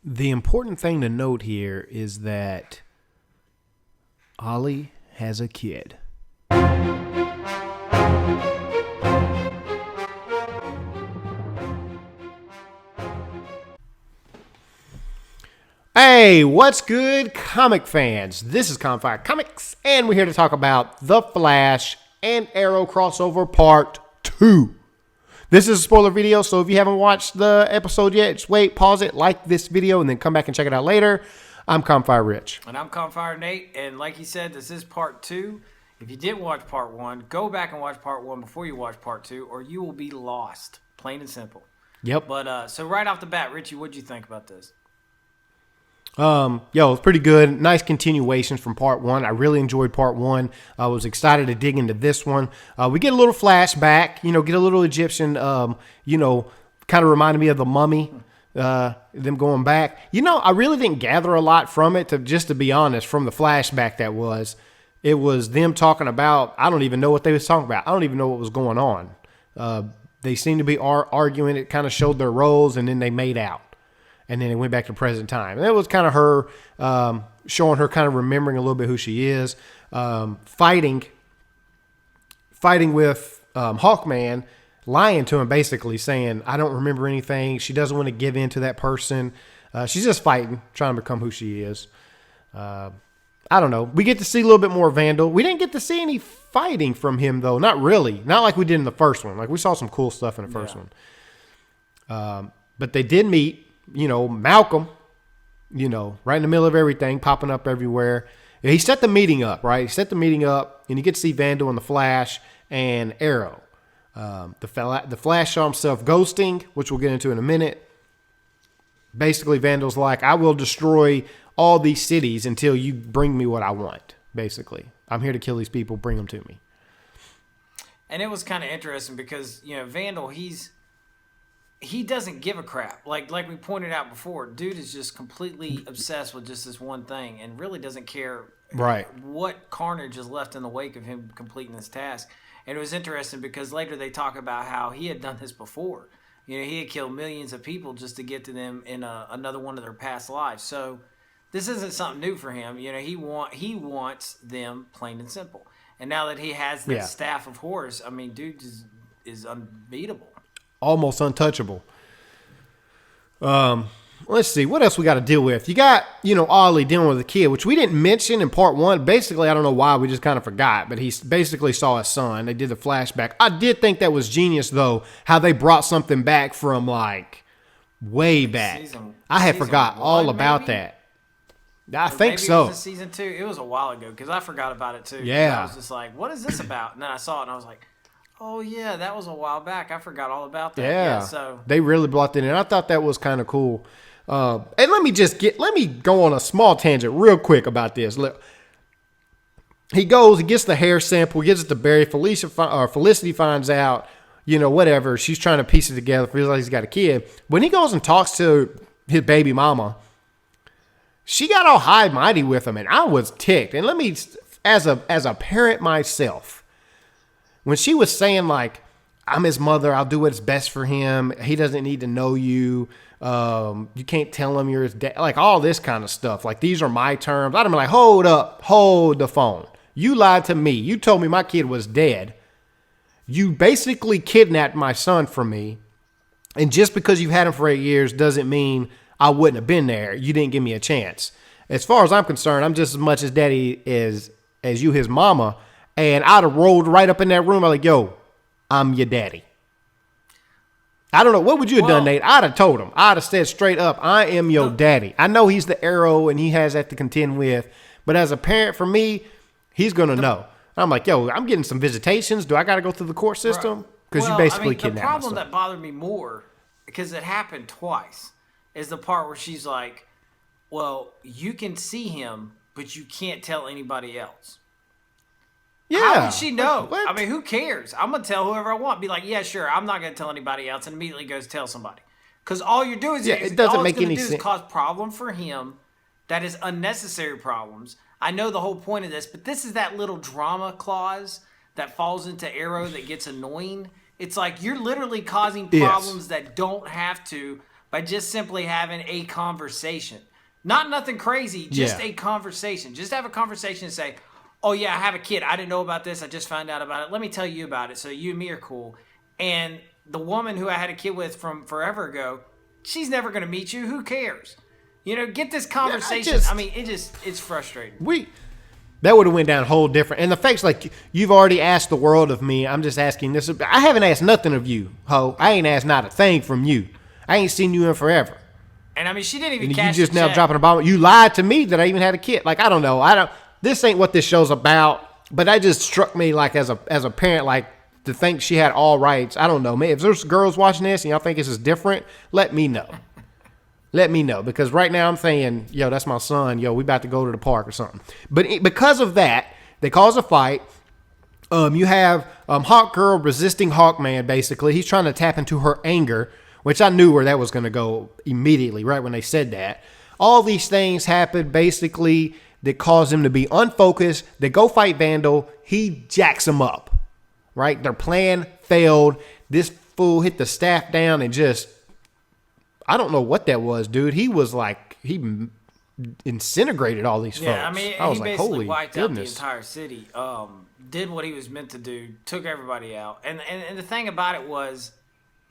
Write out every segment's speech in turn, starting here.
The important thing to note here is that Ollie has a kid. Hey, what's good, comic fans? This is Confire Comics, and we're here to talk about The Flash and Arrow crossover part 2. This is a spoiler video, so if you haven't watched the episode yet, just wait, pause it, like this video, and then come back and check it out later. I'm Confire Rich. And I'm Confire Nate, and like he said, this is part 2. If you didn't watch part 1, go back and watch part 1 before you watch part 2, or you will be lost, plain and simple. Yep. But so right off the bat, Richie, what'd you think about this? It's pretty good. Nice continuations from part 1. I really enjoyed part 1. I was excited to dig into this one. We get a little flashback, get a little Egyptian, kind of reminded me of the Mummy, them going back. I really didn't gather a lot from it, to be honest, from the flashback that was. It was them talking about, I don't even know what they was talking about. I don't even know what was going on. They seemed to be arguing. It kind of showed their roles, and then they made out. And then it went back to present time. And it was kind of her showing her kind of remembering a little bit who she is. Fighting with Hawkman, lying to him, basically saying, I don't remember anything. She doesn't want to give in to that person. She's just fighting, trying to become who she is. I don't know. We get to see a little bit more Vandal. We didn't get to see any fighting from him, though. Not really. Not like we did in the first one. Like, we saw some cool stuff in the first one. But they did meet. Malcolm, right in the middle of everything, popping up everywhere. He set the meeting up, right? He set the meeting up, and you get to see Vandal and the Flash and Arrow. The Flash saw himself ghosting, which we'll get into in a minute. Basically, Vandal's like, I will destroy all these cities until you bring me what I want, basically. I'm here to kill these people, bring them to me. And it was kind of interesting because, Vandal, he doesn't give a crap. Like we pointed out before, dude is just completely obsessed with just this one thing and really doesn't care what carnage is left in the wake of him completing this task. And it was interesting because later they talk about how he had done this before. He had killed millions of people just to get to them in another one of their past lives. So this isn't something new for him. He wants them, plain and simple. And now that he has this staff of horrors, I mean, dude is unbeatable. Almost untouchable. Let's see. What else we got to deal with? You got, Ollie dealing with a kid, which we didn't mention in part 1. Basically, I don't know why. We just kind of forgot. But he basically saw his son. They did the flashback. I did think that was genius, though, how they brought something back from, way back. I had forgot all about that. I think so. It was in season 2. It was a while ago because I forgot about it, too. Yeah. I was just like, what is this about? And then I saw it, and I was like, oh, yeah, that was a while back. I forgot all about that. Yeah, so they really brought that in. I thought that was kind of cool. And let me go on a small tangent real quick about this. Look, he gets the hair sample, gives it to Barry. Felicity finds out, whatever. She's trying to piece it together, feels like he's got a kid. When he goes and talks to his baby mama, she got all high and mighty with him, and I was ticked. And let me, as a parent myself, when she was saying, I'm his mother, I'll do what's best for him. He doesn't need to know you. You can't tell him you're his dad. All this kind of stuff. These are my terms. I'd have been like, hold up, hold the phone. You lied to me. You told me my kid was dead. You basically kidnapped my son from me. And just because you've had him for 8 years doesn't mean I wouldn't have been there. You didn't give me a chance. As far as I'm concerned, I'm just as much his daddy as you, his mama. And I'd have rolled right up in that room. I'm like, yo, I'm your daddy. I don't know. What would you have done, Nate? I'd have told him. I'd have said straight up, I am your daddy. I know he's the Arrow and he has that to contend with. But as a parent, for me, he's going to know. I'm like, yo, I'm getting some visitations. Do I got to go through the court system? Because you basically kidnapped me. The problem that bothered me more, because it happened twice, is the part where she's like, well, you can see him, but you can't tell anybody else. Yeah. How would she know? What? I mean, who cares? I'm going to tell whoever I want. Be like, yeah, sure, I'm not going to tell anybody else, and immediately goes tell somebody. Because all you're doing is, it doesn't make any sense. Is cause problem for him that is unnecessary problems. I know the whole point of this, but this is that little drama clause that falls into Arrow that gets annoying. It's like you're literally causing problems that don't have to by just simply having a conversation. Not nothing crazy, just a conversation. Just have a conversation and say, oh yeah, I have a kid. I didn't know about this. I just found out about it. Let me tell you about it so you and me are cool. And the woman who I had a kid with from forever ago, she's never going to meet you. Who cares? You know, get this conversation. I mean, it's frustrating. That would have went down a whole different. And the fact's like, you've already asked the world of me. I'm just asking this. I haven't asked nothing of you, ho. I ain't asked not a thing from you. I ain't seen you in forever. And I mean, she didn't even and cash you just the now check. dropping a bomb. You lied to me that I even had a kid. Like, I don't know. This ain't what this show's about. But that just struck me like as a parent, like to think she had all rights. I don't know, man. If there's girls watching this and y'all think this is different, let me know. Let me know, because right now I'm saying, yo, that's my son. Yo, we about to go to the park or something. But because of that, they cause a fight. You have Hawk Girl resisting Hawkman, basically. He's trying to tap into her anger, which I knew where that was going to go immediately, right when they said that. All these things happen, basically, that cause him to be unfocused. They go fight Vandal. He jacks him up, right? Their plan failed. This fool hit the staff down and just... I don't know what that was, dude. He was like, he incinerated all these folks. Yeah, I mean, I was he like, basically holy wiped goodness. out the entire city. Did what he was meant to do. Took everybody out. And the thing about it was,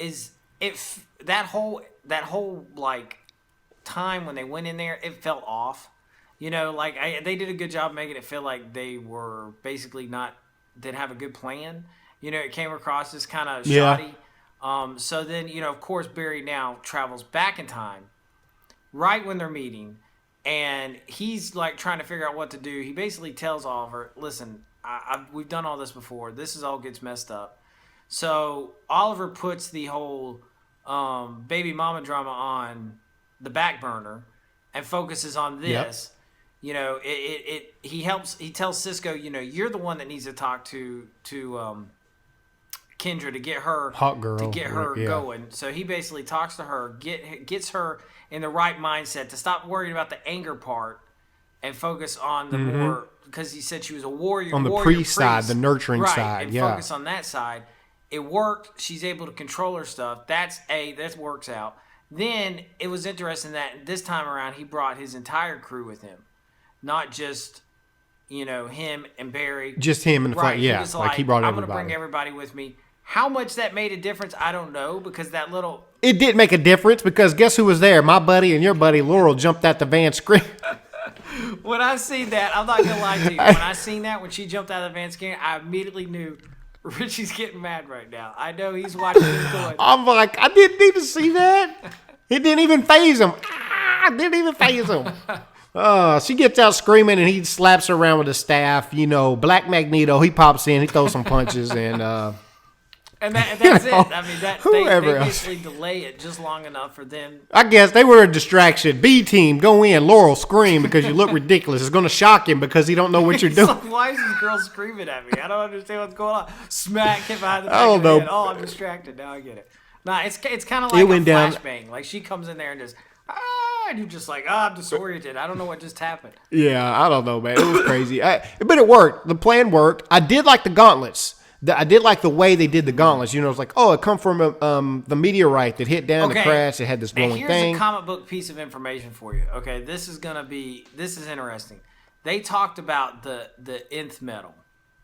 that whole like time when they went in there, it felt off. You know, like they did a good job making it feel like they were basically didn't have a good plan. You know, it came across as kind of shoddy. So then, you know, of course, Barry now travels back in time right when they're meeting, and he's like trying to figure out what to do. He basically tells Oliver, listen, we've done all this before. This all gets messed up. So Oliver puts the whole baby mama drama on the back burner and focuses on this. Yep. You know, he tells Cisco, you know, you're the one that needs to talk to Kendra to get her Hawk Girl to get her going. So he basically talks to her, gets her in the right mindset to stop worrying about the anger part and focus on the more, because he said she was a warrior on the priest side, the nurturing side, and focus on that side. It worked. She's able to control her stuff. That works out. Then it was interesting that this time around he brought his entire crew with him, not just, you know, him and Barry. Just him and the fight. Yeah, like he brought everybody. I'm going to bring everybody with me. How much that made a difference, I don't know, because that little... It did make a difference, because guess who was there? My buddy and your buddy, Laurel, jumped out the van screaming. When I seen that, I'm not going to lie to you. When I seen that, when she jumped out of the van screaming, I immediately knew Richie's getting mad right now. I know he's watching this going... I'm like, I didn't need to see that. It didn't even faze him. Didn't even faze him. She gets out screaming, and he slaps her around with a staff. You know, Black Magneto, he pops in, he throws some punches, and... And that's it. I mean, they basically delay it just long enough for them. I guess they were a distraction. B team, go in. Laurel, scream because you look ridiculous. It's going to shock him because he don't know what you're doing. Like, why is this girl screaming at me? I don't understand what's going on. Smack hit behind the back of the head. Oh, I'm distracted. Now I get it. Nah, it's kind of like a flashbang. Like she comes in there and just, and you're just like, I'm disoriented. I don't know what just happened. Yeah, I don't know, man. It was crazy. But it worked. The plan worked. I did like the gauntlets. I did like the way they did the gauntlets. You know, it's like, oh, it come from the meteorite that hit down the crash. It had this glowing thing. Here's a comic book piece of information for you. Okay, this is interesting. They talked about the nth metal.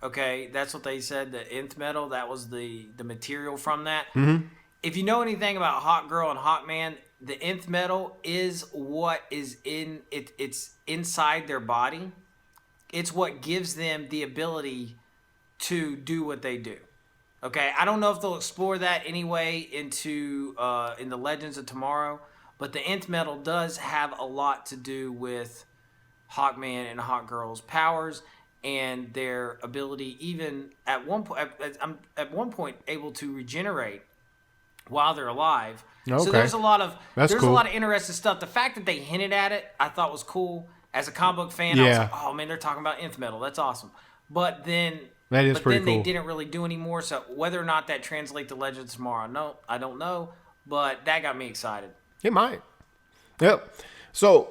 Okay, that's what they said. The nth metal, that was the material from that. Mm-hmm. If you know anything about Hawk Girl and Hawkman, the nth metal is what is in it. It's inside their body. It's what gives them the ability to do what they do. Okay, I don't know if they'll explore that anyway into in the Legends of Tomorrow, but the nth metal does have a lot to do with Hawkman and Hawkgirl's powers and their ability, even at one point able to regenerate while they're alive. Okay. So there's a lot of cool. A lot of interesting stuff. The fact that they hinted at it, I thought was cool. As a comic book fan, I was like, oh man, they're talking about nth metal. That's awesome. But then they didn't really do any more. So whether or not that translates to Legends Tomorrow, no, I don't know. But that got me excited. It might. Yep. So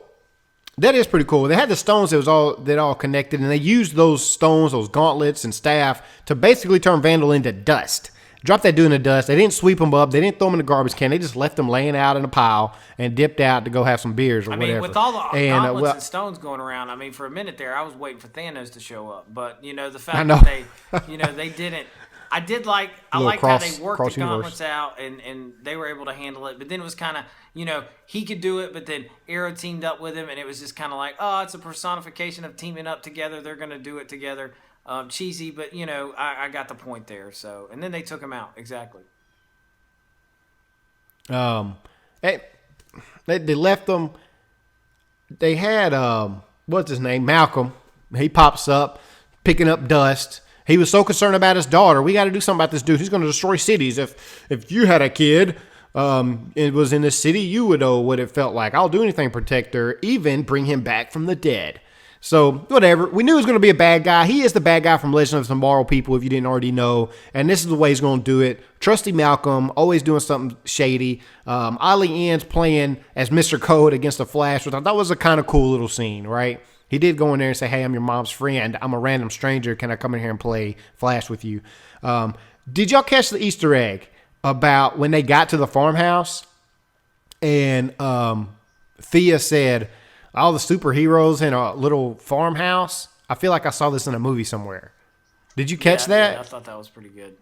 that is pretty cool. They had the stones that all connected, and they used those stones, those gauntlets and staff, to basically turn Vandal into dust. dropped that dude in the dust. They didn't sweep him up. They didn't throw him in the garbage can. They just left him laying out in a pile and dipped out to go have some beers or whatever. With all the gauntlets and stones going around, for a minute there, I was waiting for Thanos to show up. But, the fact that they didn't. I like how they worked the gauntlets out and they were able to handle it. But then it was kind of, he could do it, but then Arrow teamed up with him, and it was just kind of like, oh, it's a personification of teaming up together. They're going to do it together. Cheesy, but, I got the point there. So, and then they took him out. Exactly. They left them. They had, what's his name? Malcolm. He pops up, picking up dust. He was so concerned about his daughter. We got to do something about this dude. He's going to destroy cities. If you had a kid, it was in this city, you would know what it felt like. I'll do anything to protect her, even bring him back from the dead. So, whatever. We knew he was going to be a bad guy. He is the bad guy from Legend of Tomorrow, people, if you didn't already know. And this is the way he's going to do it. Trusty Malcolm, always doing something shady. Ollie Ends playing as Mr. Code against the Flash, which I thought was a kind of cool little scene, right? He did go in there and say, hey, I'm your mom's friend. I'm a random stranger. Can I come in here and play Flash with you? Did y'all catch the Easter egg about when they got to the farmhouse and Thea said, all the superheroes in a little farmhouse? I feel like I saw this in a movie somewhere. Did you catch that? Yeah, I thought that was pretty good.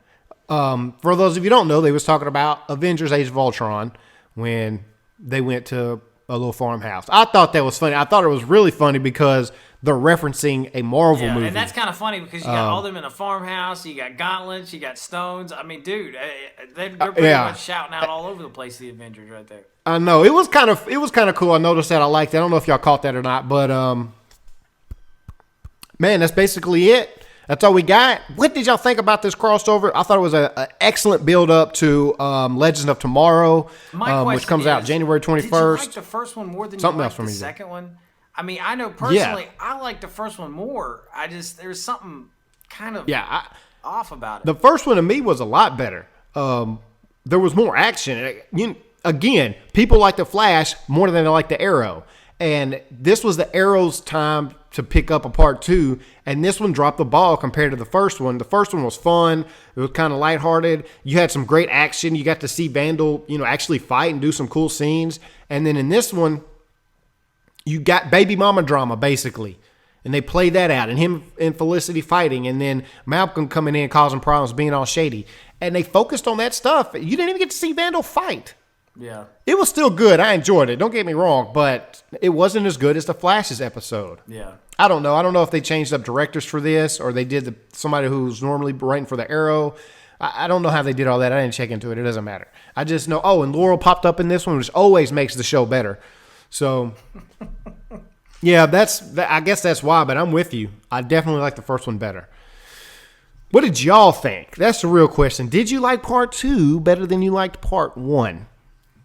For those of you who don't know, they was talking about Avengers Age of Ultron when they went to a little farmhouse. I thought that was funny. I thought it was really funny because they're referencing a Marvel movie. And that's kind of funny because you got all them in a farmhouse, you got gauntlets, you got stones. Dude, they're pretty much shouting out all over the place, the Avengers right there. I know. It was kind of cool. I noticed that. I liked it. I don't know if y'all caught that or not, but man, that's basically it. That's all we got. What did y'all think about this crossover? I thought it was an excellent build-up to Legends of Tomorrow, which comes out January 21st. Did you like the first one more than you liked the second one? I know personally, I like the first one more. There's something kind of off about it. The first one to me was a lot better. There was more action. Again, people like the Flash more than they like the Arrow. And this was the Arrow's time to pick up a part 2, and this one dropped the ball compared to the first one. The first one was fun. It was kind of lighthearted. You had some great action. You got to see Vandal, actually fight and do some cool scenes. And then in this one, you got baby mama drama, basically. And they played that out, and him and Felicity fighting, and then Malcolm coming in causing problems, being all shady. And they focused on that stuff. You didn't even get to see Vandal fight. Yeah. It was still good. I enjoyed it. Don't get me wrong, but it wasn't as good as the Flash's episode. Yeah. I don't know. I don't know if they changed up directors for this or they did somebody who's normally writing for the Arrow. I don't know how they did all that. I didn't check into it. It doesn't matter. I just know, and Laurel popped up in this one, which always makes the show better. So, yeah, I guess that's why, but I'm with you. I definitely like the first one better. What did y'all think? That's the real question. Did you like part 2 better than you liked part 1?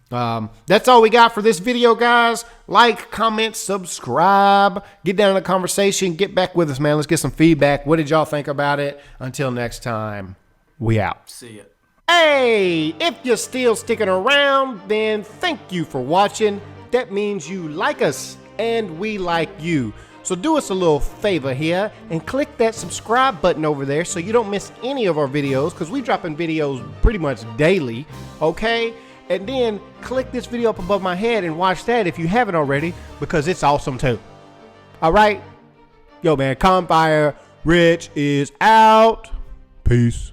That's all we got for this video, guys. Like, comment, subscribe, get down in the conversation, get back with us, man. Let's get some feedback. What did y'all think about it? Until next time, we out. See ya. Hey, if you're still sticking around, then thank you for watching. That means you like us and we like you. So do us a little favor here and click that subscribe button over there so you don't miss any of our videos, because we dropping videos pretty much daily, okay? And then click this video up above my head and watch that if you haven't already, because it's awesome too. All right? Yo, man, Campfire Rich is out. Peace.